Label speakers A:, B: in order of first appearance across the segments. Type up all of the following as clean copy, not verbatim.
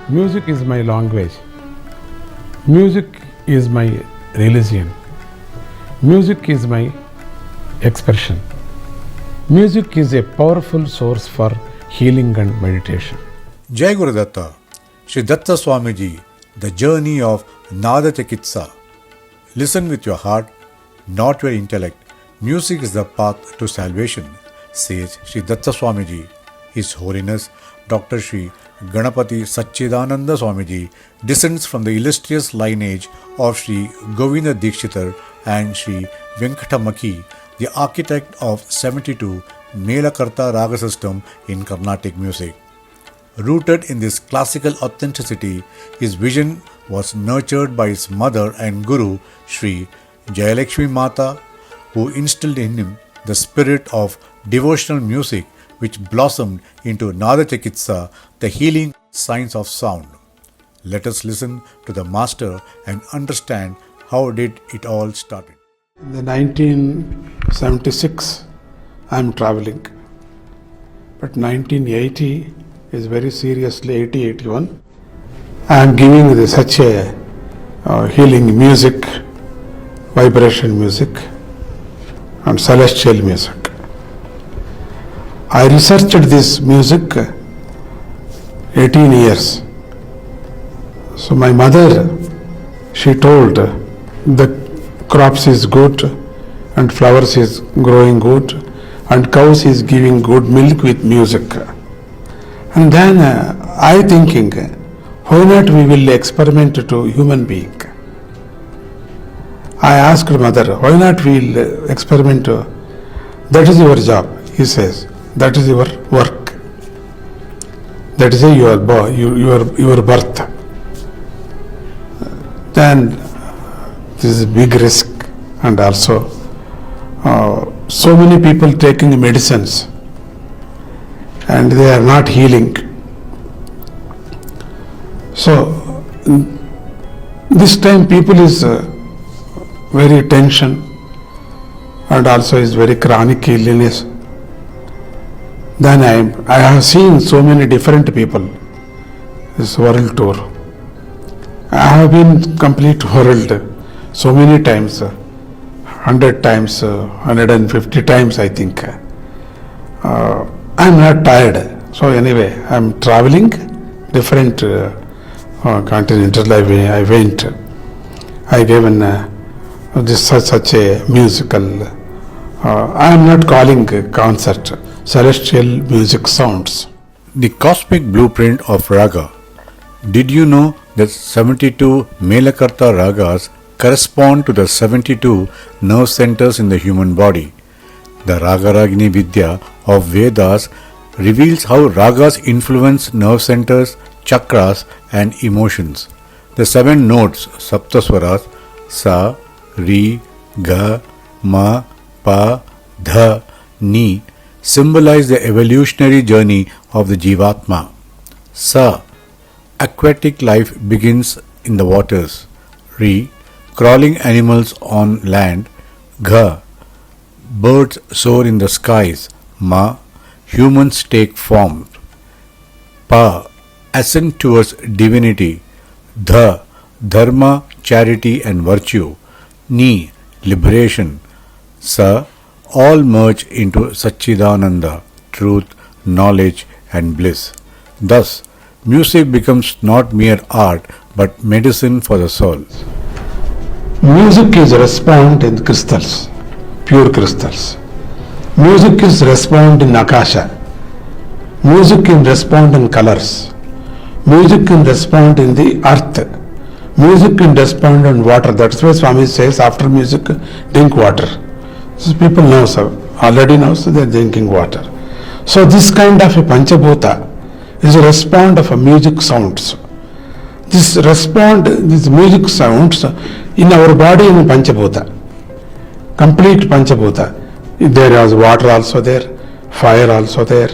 A: Music is my language. Music is my religion. Music is my expression. Music is a powerful source for healing and meditation.
B: Jai Guru Datta, Sri Datta Swamiji, the journey of Nada Chikitsa. Listen with your heart, not your intellect. Music is the path to salvation, says Sri Datta Swamiji. His Holiness Dr. Sri Ganapathy Sachchidananda Swamiji descends from the illustrious lineage of Sri Govinda Dikshitar and Sri Venkatamaki, the architect of 72 Melakarta Raga system in Carnatic music. Rooted in this classical authenticity, his vision was nurtured by his mother and guru, Sri Jaya Mata, who instilled in him the spirit of devotional music which blossomed into Nada Chikitsa, the healing science of sound. Let us listen to the master and understand how did it all started.
A: In the 1976, I am traveling. But 1980 is very seriously 80-81. I am giving such a healing music, vibration music and celestial music. I researched this music 18 years. So my mother, she told the crops is good and flowers is growing good and cows is giving good milk with music. And then I thinking, why not we will experiment to human being? I asked mother, why not we will experiment? That is your job, he says. That is your work. That is your birth. Then this is a big risk, and also so many people taking medicines and they are not healing. So this time people is very tension and also is very chronic illness. Then I have seen so many different people, this world tour. I have been complete world so many times, 100 times, 150 times I think. I am not tired. So anyway, I am traveling different continental. I went. I given this such a musical. I am not calling concert. Celestial music sounds.
B: The cosmic blueprint of Raga. Did you know that 72 Melakarta Ragas correspond to the 72 nerve centers in the human body? The Raga Ragini Vidya of Vedas reveals how Ragas influence nerve centers, chakras and emotions. The 7 notes, Saptaswaras, Sa, Ri, Ga, Ma, Pa, Dha, Ni, symbolize the evolutionary journey of the Jivatma. Sa, aquatic life begins in the waters. Ri, crawling animals on land. Gha, birds soar in the skies. Ma, humans take form. Pa, ascent towards divinity. Dha, dharma, charity and virtue. Ni, liberation. Sa, all merge into Sachchidananda, truth, knowledge and bliss. Thus, music becomes not mere art but medicine for the soul.
A: Music is respond in crystals, pure crystals. Music is respond in Akasha. Music can respond in colors. Music can respond in the earth. Music can respond in water. That's why Swami says after music, drink water. So people know, already know, so they are drinking water. So this kind of a Panchabhuta is a respond of a music sounds. This music sounds in our body in Panchabhuta, complete Panchabhuta. There is water also there, fire also there.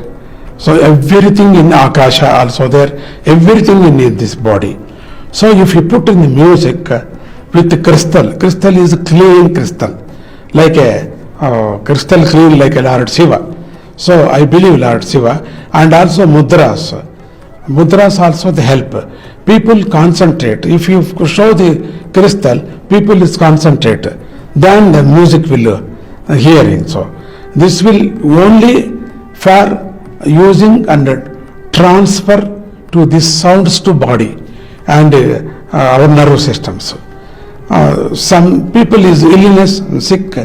A: So everything in Akasha also there, everything in this body. So if you put in the music with the crystal is a clean crystal, like a crystal clean like a Lord Shiva. So I believe Lord Shiva, and also mudras. Mudras also they help. People concentrate. If you show the crystal, people is concentrate. Then the music will hearing. So this will only for using and transfer to these sounds to body and our nervous systems. Some people is illness, sick,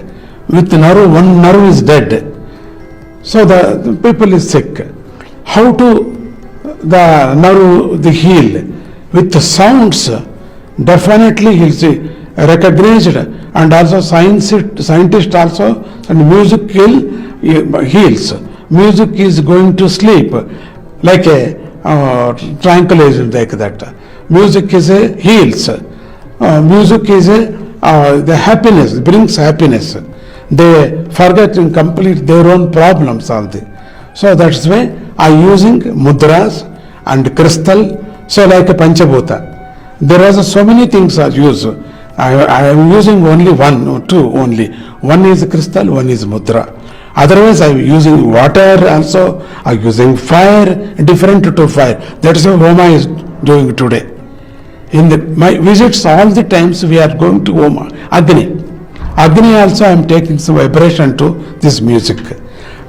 A: with nerve, one nerve is dead. So the people is sick. How to the nerve the heal? With the sounds, definitely he is recognized, and also scientist also, and music heals. Music is going to sleep like a tranquilization like that. Music is a heals. Music is the happiness, brings happiness. They forget and complete their own problems all the. So that's why I using mudras and crystal. So like a Panchabhuta. There are so many things I use. I am using only one or two only. One is crystal, one is mudra. Otherwise I am using water also, I am using fire, different to fire. That is how Homa is doing today. In my visits all the times we are going to Homa, Agni. Agni also I am taking some vibration to this music.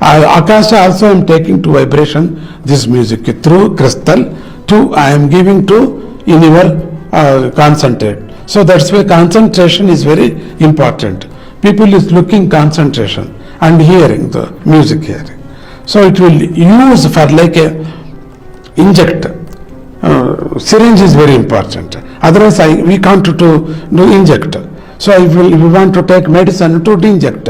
A: Akasha also I am taking to vibration this music through crystal to I am giving to in your concentrate. So that's why concentration is very important. People is looking concentration and hearing the music hearing. So it will use for like a inject. Syringe is very important. Otherwise we can't do inject. So if we want to take medicine to inject.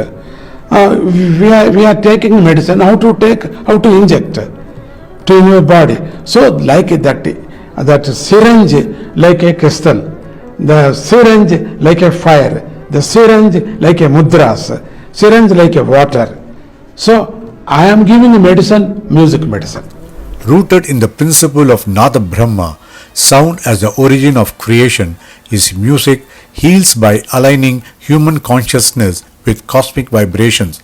A: We are taking medicine, how to inject to your body. So like that syringe like a crystal, the syringe like a fire, the syringe like a mudras, syringe like a water. So I am giving medicine, music medicine.
B: Rooted in the principle of Nada Brahma, sound as the origin of creation, is music heals by aligning human consciousness with cosmic vibrations.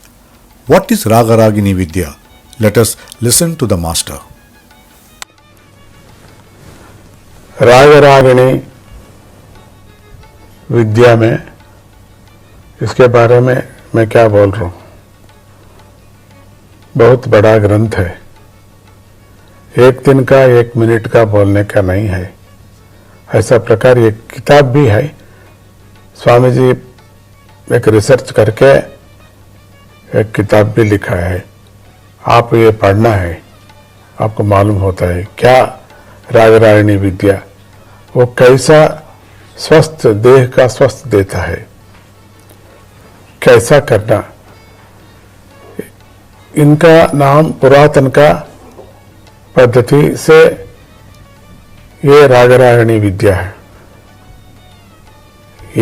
B: What is Raga Ragini Vidya? Let us listen to the master.
A: राग रागिणी विद्या में इसके बारे में मैं क्या बोल रहा हूँ. बहुत बड़ा ग्रंथ है. एक दिन का 1 मिनट का बोलने का नहीं है. ऐसा प्रकार एक किताब भी है. स्वामी जी एक रिसर्च करके एक किताब भी लिखा है. आप ये पढ़ना है, आपको मालूम होता है क्या राग रागिणी विद्या, वो कैसा स्वस्थ देह का स्वस्थ देता है, कैसा करना. इनका नाम पुरातन का पद्धति से ये राग रागिणी विद्या है.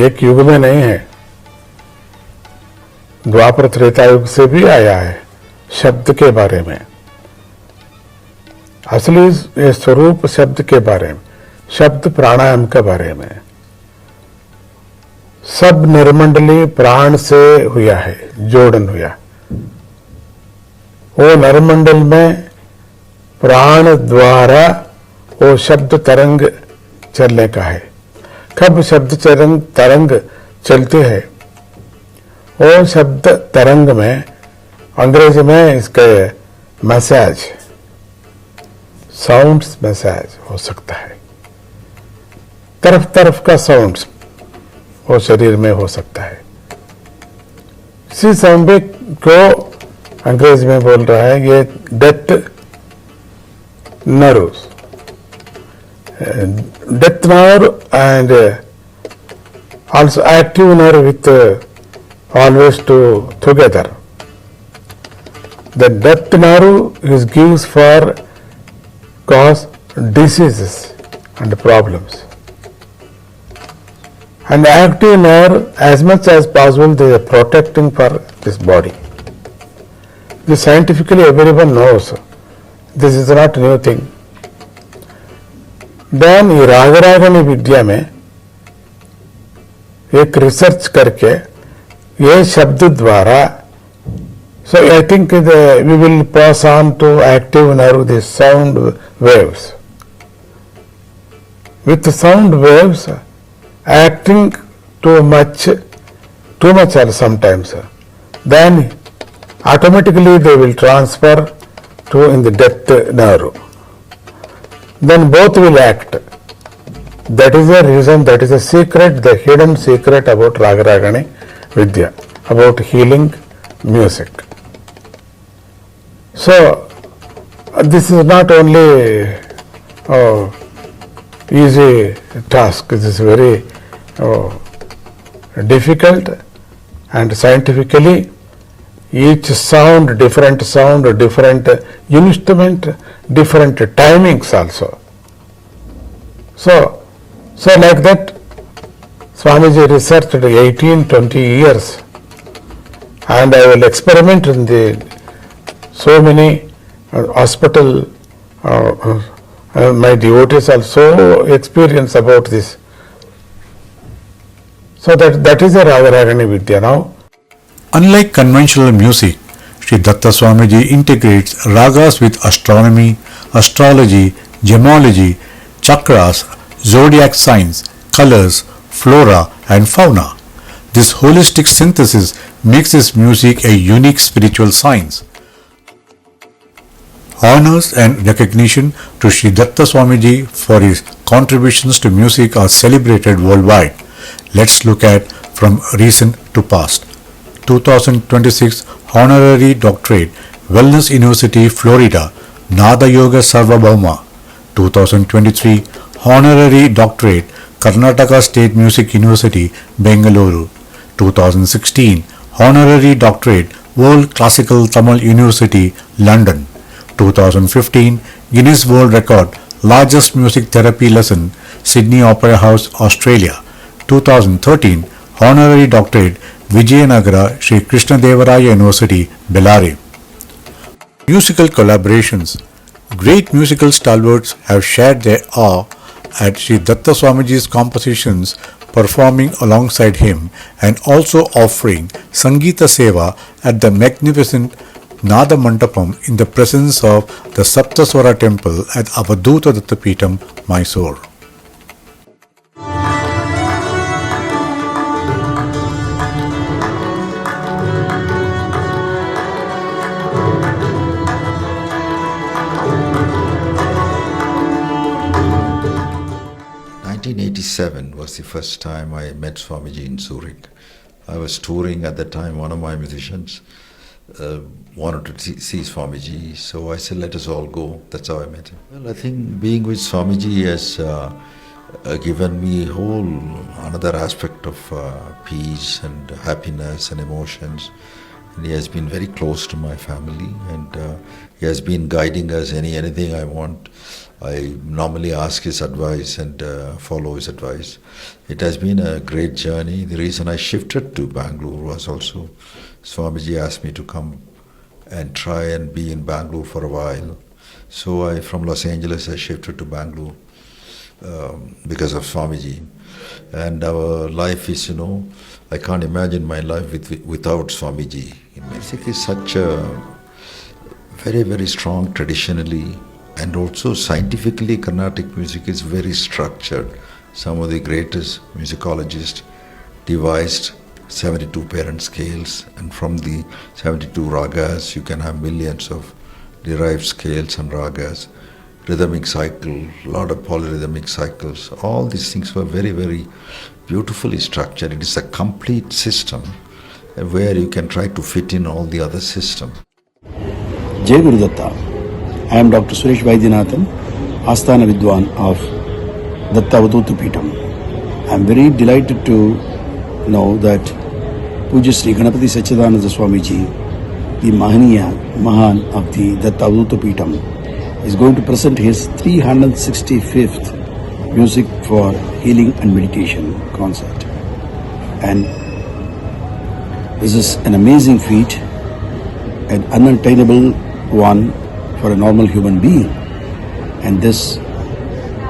A: एक युग में नहीं है, द्वापर त्रेता युग से भी आया है. शब्द के बारे में, असली ये स्वरूप शब्द के बारे में, शब्द प्राणायाम के बारे में. सब नरमंडली प्राण से हुआ है, जोड़न हुआ. वो नरमंडल में प्राण द्वारा वो शब्द तरंग चलने का है. कब शब्द तरंग चलते हैं, वो शब्द तरंग में अंग्रेजी में इसके मैसेज, साउंड्स मैसेज हो सकता है. तरफ तरफ का साउंड्स वो शरीर में हो सकता है. इसी साउंड को अंग्रेजी में बोल रहा है ये death nerves, death nerve and also active nerve with always together. The death nerve is gives for cause diseases and problems, and active nerve as much as possible they are protecting for this body. This scientifically everyone knows. This is not a new thing. Then ये राग रागिनी विद्या में एक research करके ये शब्द द्वारा, so I think we will pass on to active nerve the sound waves. with sound waves acting too much or sometimes, then automatically they will transfer to in the depth nerve. Then both will act. That is the reason, that is the secret, the hidden secret about Raga Ragini Vidya, about healing music. So, this is not only easy task, this is very difficult, and scientifically each sound, different instrument, different timings also. So like that, Swamiji researched 18-20 years, and I will experiment in the so many hospital. My devotees also experience about this. So that is a Raga Ragini Vidya now.
B: Unlike conventional music, Sri Datta Swamiji integrates ragas with astronomy, astrology, gemology, chakras, zodiac signs, colors, flora and fauna. This holistic synthesis makes his music a unique spiritual science. Honors and recognition to Sri Datta Swamiji for his contributions to music are celebrated worldwide. Let's look at from recent to past. 2026 Honorary Doctorate, Wellness University, Florida, Nada Yoga Sarvabhauma. 2023 Honorary Doctorate, Karnataka State Music University, Bengaluru. 2016 Honorary Doctorate, World Classical Tamil University, London. 2015 Guinness World Record, Largest Music Therapy Lesson, Sydney Opera House, Australia. 2013 Honorary Doctorate, Vijayanagara Sri Krishnadevaraya University, Bellary. Musical collaborations. Great musical stalwarts have shared their awe at Sri Datta Swamiji's compositions, performing alongside him and also offering Sangeeta Seva at the magnificent Nada Mandapam in the presence of the Saptaswara temple at Avaduta Dattapeetham, Mysore.
C: Was the first time I met Swamiji in Zurich. I was touring at that time. One of my musicians wanted to see Swamiji, so I said, let us all go. That's how I met him. Well, I think being with Swamiji has given me another aspect of peace and happiness and emotions. And he has been very close to my family, and he has been guiding us anything I want. I normally ask his advice and follow his advice. It has been a great journey. The reason I shifted to Bangalore was also Swamiji asked me to come and try and be in Bangalore for a while. So from Los Angeles I shifted to Bangalore because of Swamiji. And our life is, I can't imagine my life without Swamiji. Music is such a very, very strong traditionally. And also scientifically, Carnatic music is very structured. Some of the greatest musicologists devised 72 parent scales, and from the 72 ragas you can have millions of derived scales and ragas, rhythmic cycle, a lot of polyrhythmic cycles. All these things were very, very beautifully structured. It is a complete system where you can try to fit in all the other systems.
D: Jai Guru Datta. I am Dr. Suresh Vaidyanathan, Asthana Vidwan of Datta Dattapeetham. I am very delighted to know that Pujya Sri Ganapathy Sachchidananda Swamiji, the Mahan of the Datta Dattapeetham, is going to present his 365th Music for Healing and Meditation concert. And this is an amazing feat, an unattainable one for a normal human being. And this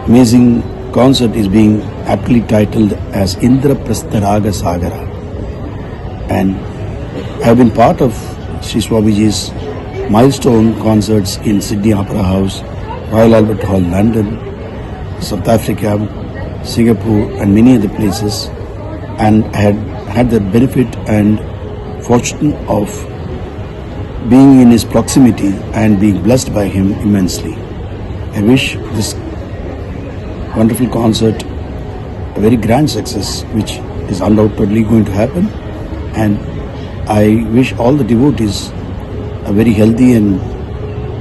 D: amazing concert is being aptly titled as INDRAPRASTHA Raga Sagara. And I have been part of Sri Swamiji's Milestone concerts in Sydney Opera House, Royal Albert Hall, London, South Africa, Singapore, and many other places, and had the benefit and fortune of being in his proximity and being blessed by him immensely. I wish this wonderful concert a very grand success, which is undoubtedly going to happen, and I wish all the devotees a very healthy and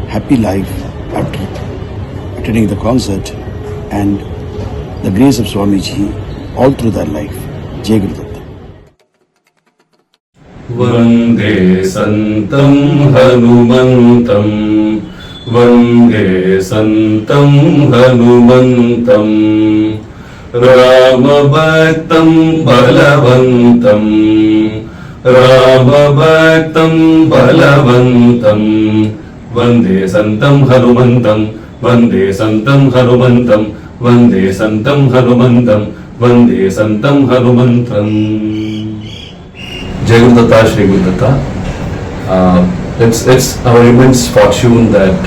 D: happy life after attending the concert, and the grace of Swamiji all through their life. Jai Guru Datta.
E: Vande Santam Hanumantam, Vande Santam Hanumantam, Rama Bhaktam Balavantam, Rama Bhaktam Balavantam, Vande Santam Hanumantam, Vande Santam Hanumantam, Vande Santam Hanumantam, Vande Santam Hanumantam. Jai Guru Datta, Shri Guru Datta. It's our immense fortune that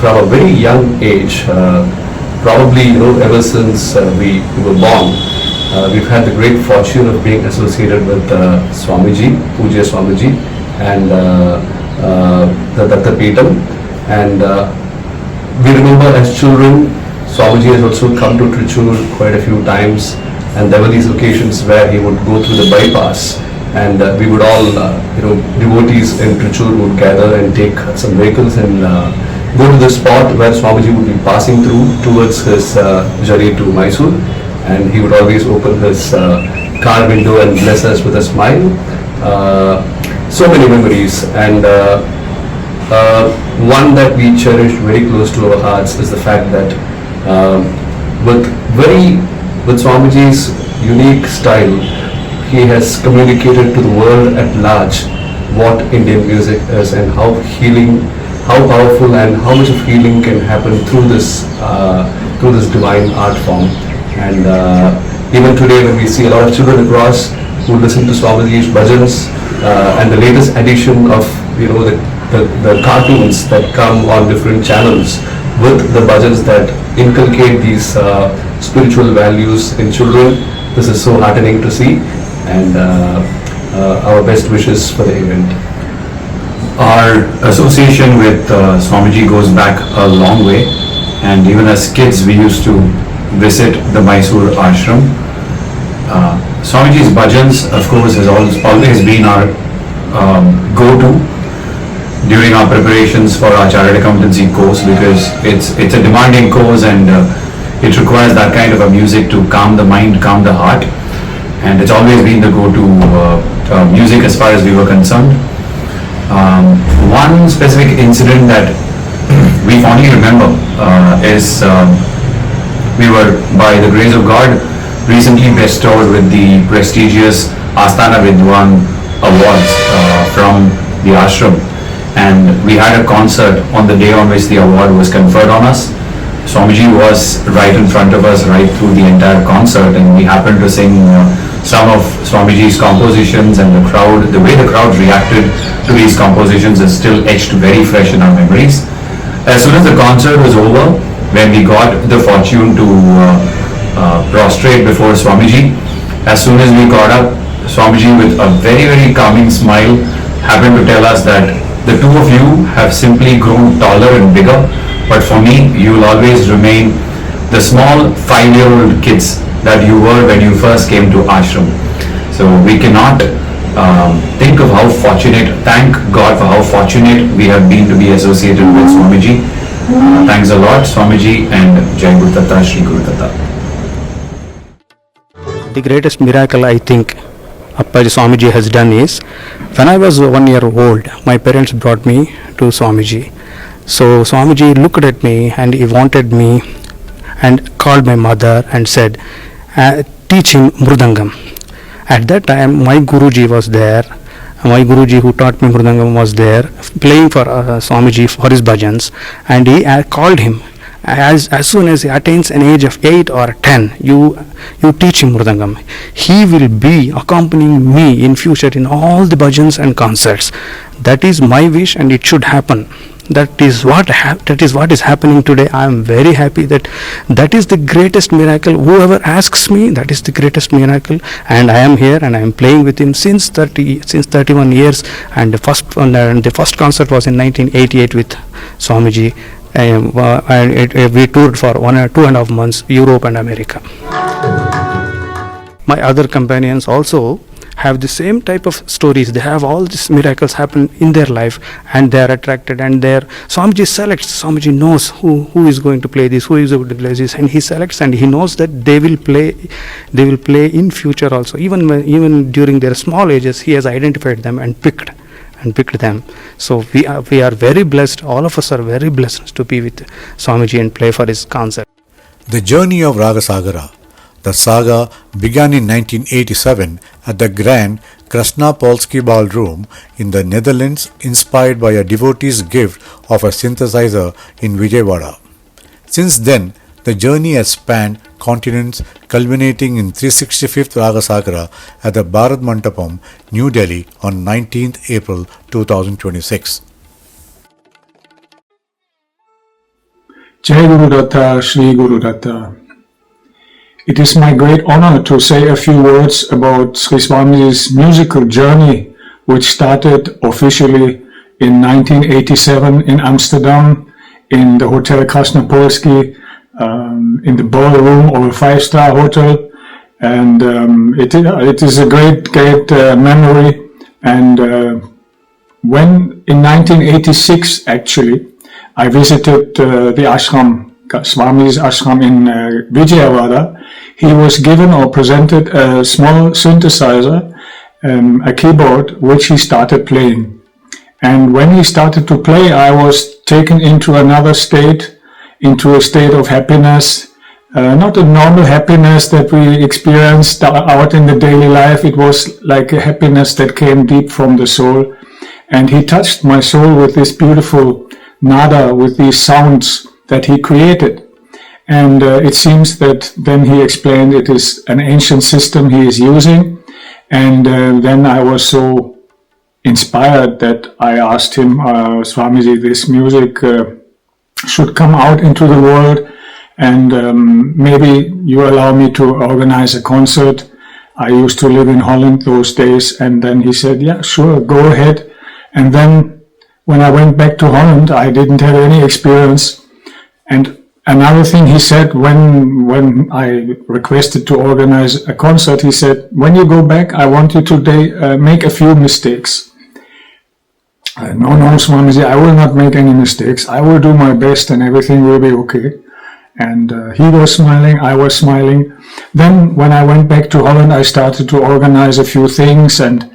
E: from a very young age, probably ever since we were born, we've had the great fortune of being associated with Swamiji, Pujya Swamiji, and the Datta Peetam. And we remember as children, Swamiji has also come to Trichur quite a few times, and there were these occasions where he would go through the bypass. And we would all, devotees in Trichur would gather and take some vehicles and go to the spot where Swamiji would be passing through towards his journey to Mysore. And he would always open his car window and bless us with a smile. So many memories, and one that we cherish very close to our hearts is the fact that with Swamiji's unique style, he has communicated to the world at large what Indian music is and how healing, how powerful and how much of healing can happen through this divine art form. And even today when we see a lot of children across who listen to Swamiji's bhajans and the latest edition of the cartoons that come on different channels with the bhajans that inculcate these spiritual values in children, this is so heartening to see. And our best wishes for the event.
F: Our association with Swamiji goes back a long way, and even as kids we used to visit the Mysore ashram. Swamiji's bhajans, of course, has always been our go-to during our preparations for our chartered accountancy course, because it's a demanding course and it requires that kind of a music to calm the mind, calm the heart. And it's always been the go-to music as far as we were concerned. One specific incident that we fondly remember is we were, by the grace of God, recently bestowed with the prestigious Asthana Vidwan Awards from the ashram. And we had a concert on the day on which the award was conferred on us. Swamiji was right in front of us right through the entire concert, and we happened to sing some of Swamiji's compositions, and the way the crowd reacted to these compositions is still etched very fresh in our memories. As soon as the concert was over, when we got the fortune to prostrate before Swamiji, as soon as we got up, Swamiji with a very, very calming smile happened to tell us that the two of you have simply grown taller and bigger, but for me, you will always remain the small 5-year-old kids that you were when you first came to ashram. So we cannot think of thank God for how fortunate we have been to be associated with Swamiji. Thanks a lot, Swamiji, and Jai Guru Datta, Shri Guru Datta.
G: The greatest miracle I think Appaji Swamiji has done is, when I was 1 year old, my parents brought me to Swamiji. So Swamiji looked at me and he wanted me and called my mother and said, teach him Mridangam. At that time my Guruji was there. My Guruji who taught me Mridangam was there playing for Swamiji for his bhajans, and he called him. As soon as he attains an age of 8 or 10, you teach him Mridangam. He will be accompanying me in future in all the bhajans and concerts. That is my wish, and it should happen. That is what is happening today. I am very happy that is the greatest miracle. Whoever asks me, that is the greatest miracle. And I am here and I am playing with him since 31 years. And the first concert was in 1988 with Swamiji. And we toured for 1 or 2.5 months, Europe and America. My other companions also have the same type of stories. They have all these miracles happen in their life, and they are attracted, and Swamiji selects. Swamiji knows who is going to play this, who is going to play this, and he selects, and he knows that they will play in future also. Even during their small ages, he has identified them and picked them. So we are very blessed. All of us are very blessed to be with Swamiji and play for his concert.
B: The journey of Raga Sagara. The saga began in 1987 at the Grand Krasnopolski Ballroom in the Netherlands, inspired by a devotee's gift of a synthesizer in Vijayawada. Since then, the journey has spanned continents, culminating in 365th Raga Sagara at the Bharat Mandapam, New Delhi on 19th April 2026.
H: Jai Guru Datta, Shri Guru Datta. It is my great honor to say a few words about Sri Swamiji's musical journey, which started officially in 1987 in Amsterdam, in the Hotel Krasnopolski, in the ballroom of a 5-star hotel. And it is a great memory. And when in 1986, actually, I visited the ashram, Swamiji's ashram in Vijayawada, he was given or presented a small synthesizer, a keyboard, which he started playing. And when he started to play, I was taken into another state, into a state of happiness, not a normal happiness that we experienced out in the daily life. It was like a happiness that came deep from the soul. And he touched my soul with this beautiful nada, with these sounds that he created. And it seems that then he explained it is an ancient system he is using. And then I was so inspired that I asked him, Swamiji, this music should come out into the world, and maybe you allow me to organize a concert. I used to live in Holland those days. And then he said, yeah, sure, go ahead. And then when I went back to Holland, I didn't have any experience. And another thing he said, when I requested to organize a concert, he said, when you go back, I want you to make a few mistakes. No, Swamiji, I will not make any mistakes. I will do my best and everything will be okay. And he was smiling, I was smiling. Then when I went back to Holland, I started to organize a few things, and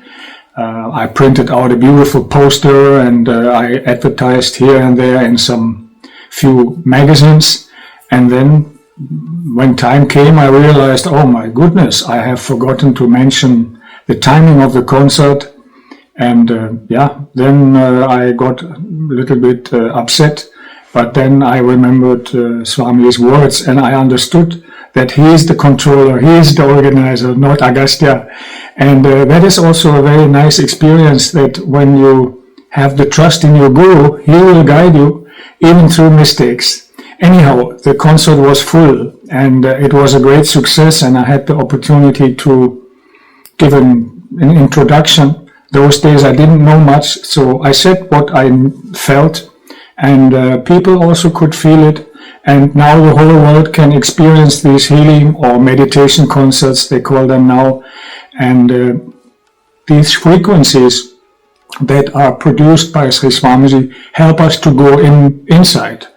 H: I printed out a beautiful poster, and I advertised here and there in some few magazines. And then when time came, I realized, oh my goodness, I have forgotten to mention the timing of the concert. And then I got a little bit upset. But then I remembered Swamiji's words, and I understood that he is the controller, he is the organizer, not Agastya. And that is also a very nice experience, that when you have the trust in your Guru, he will guide you even through mistakes. Anyhow, the concert was full, and it was a great success, and I had the opportunity to give an introduction. Those days I didn't know much, so I said what I felt, and people also could feel it. And now the whole world can experience these healing or meditation concerts, they call them now. And these frequencies that are produced by Sri Swamiji help us to go inside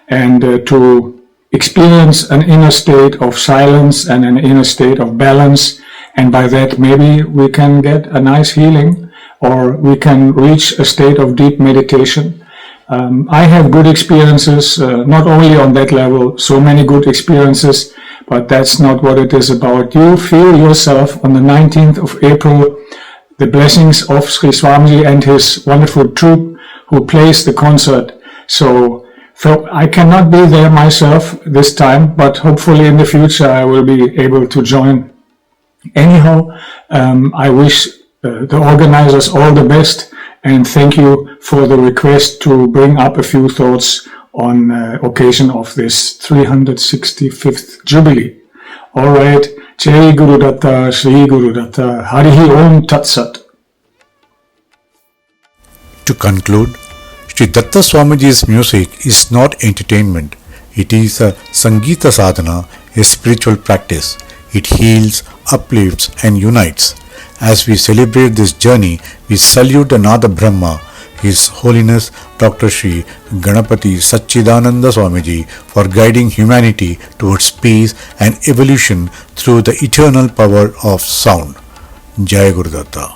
H: and to experience an inner state of silence and an inner state of balance. And by that, maybe we can get a nice healing, or we can reach a state of deep meditation. I have good experiences, not only on that level, so many good experiences, but that's not what it is about. You feel yourself on the 19th of April, the blessings of Sri Swamiji and his wonderful troupe who plays the concert. So I cannot be there myself this time, but hopefully in the future I will be able to join. Anyhow, I wish the organizers all the best, and thank you for the request to bring up a few thoughts on occasion of this 365th Jubilee. All right, Jai Guru Datta, Shri Guru Datta, Harihi Om Tat Sat.
B: To conclude, Sri Datta Swamiji's music is not entertainment. It is a Sangeeta Sadhana, a spiritual practice. It heals, uplifts and unites. As we celebrate this journey, we salute the Nada Brahma, His Holiness Dr. Sri Ganapathy Sachchidananda Swamiji, for guiding humanity towards peace and evolution through the eternal power of sound. Jaya Guru Datta.